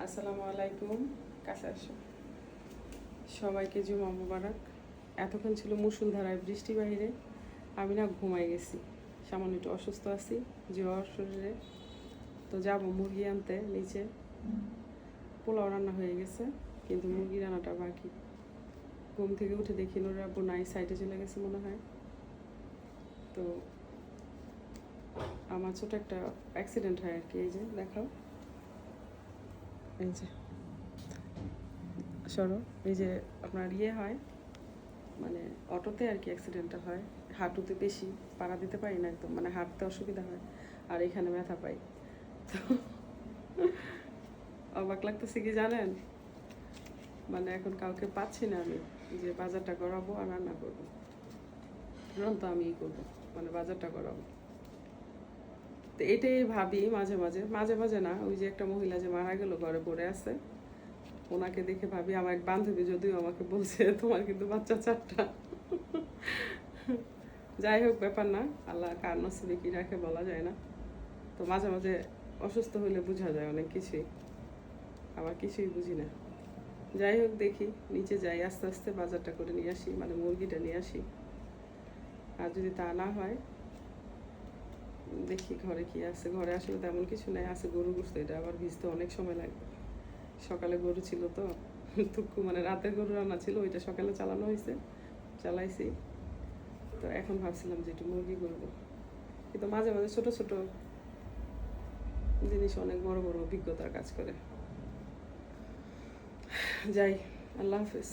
আসসালামু আলাইকুম। কাছে আসো। সবাইকে জুমা মুবারক। এতক্ষণ ছিল মুষলধারায় বৃষ্টি বাইরে, আমি না ঘুমাই গেছি। সামান্য একটু অসুস্থ আছি, জ্বর শরীরে। তো যাবো মুরগি আনতে নিচে। পোলাও রান্না হয়ে গেছে, কিন্তু মুরগি রান্নাটা বাকি। ঘুম থেকে উঠে দেখি নোর আব্বু নাই, সাইডে চলে গেছে মনে হয়। তো আমার ছোট একটা অ্যাক্সিডেন্ট হয় আর কি। এই যে দেখাও, এই যে সরো, এই যে আপনার হয়, মানে অটোতে আর কি অ্যাক্সিডেন্টটা হয়। হাঁটুতে বেশি পাড়া দিতে পারি না একদম, মানে হাঁটতে অসুবিধা হয়, আর এখানে ব্যথা পাই। তো অবাক লাগতেছে কি জানেন, মানে এখন কাউকে পাচ্ছি না আমি যে বাজারটা করাবো আর রান্না করবো। তো আমিই করবো, মানে বাজারটা করাবো। তো এটাই ভাবি মাঝে মাঝে, মাঝে মাঝে না, ওই যে একটা মহিলা যে মারা গেল ঘরে পড়ে আছে, ওনাকে দেখে ভাবি, আমার এক বান্ধবী যদিও আমাকে বলছে তোমার কিন্তু বাচ্চা 4টা। যাই হোক, ব্যাপার না, আল্লাহ কার নসিবে কি রাখে বলা যায় না। তো মাঝে মাঝে অসুস্থ হইলে বোঝা যায় অনেক কিছুই, আবার কিছুই বুঝি না। যাই হোক, দেখি নিচে যাই, আস্তে আস্তে বাজারটা করে নিয়ে আসি, মানে মুরগিটা নিয়ে আসি। আর যদি তা না হয়, দেখি ঘরে কি আছে। ঘরে আসলে তেমন কিছু নেই, আছে গরু গোশত, এটা আবার ভিজতে অনেক সময় লাগবে। সকালে গরু ছিল তো, টুকু মানে রাতের গরু রান্না ছিল, ওইটা সকালে চালানো হয়েছে, চালাইছি। তো এখন ভাবছিলাম যে একটু মুরগি করবো, কিন্তু মাঝে মাঝে ছোট ছোট জিনিস অনেক বড় বড় অভিজ্ঞতার কাজ করে। যাই, আল্লাহ হাফেজ।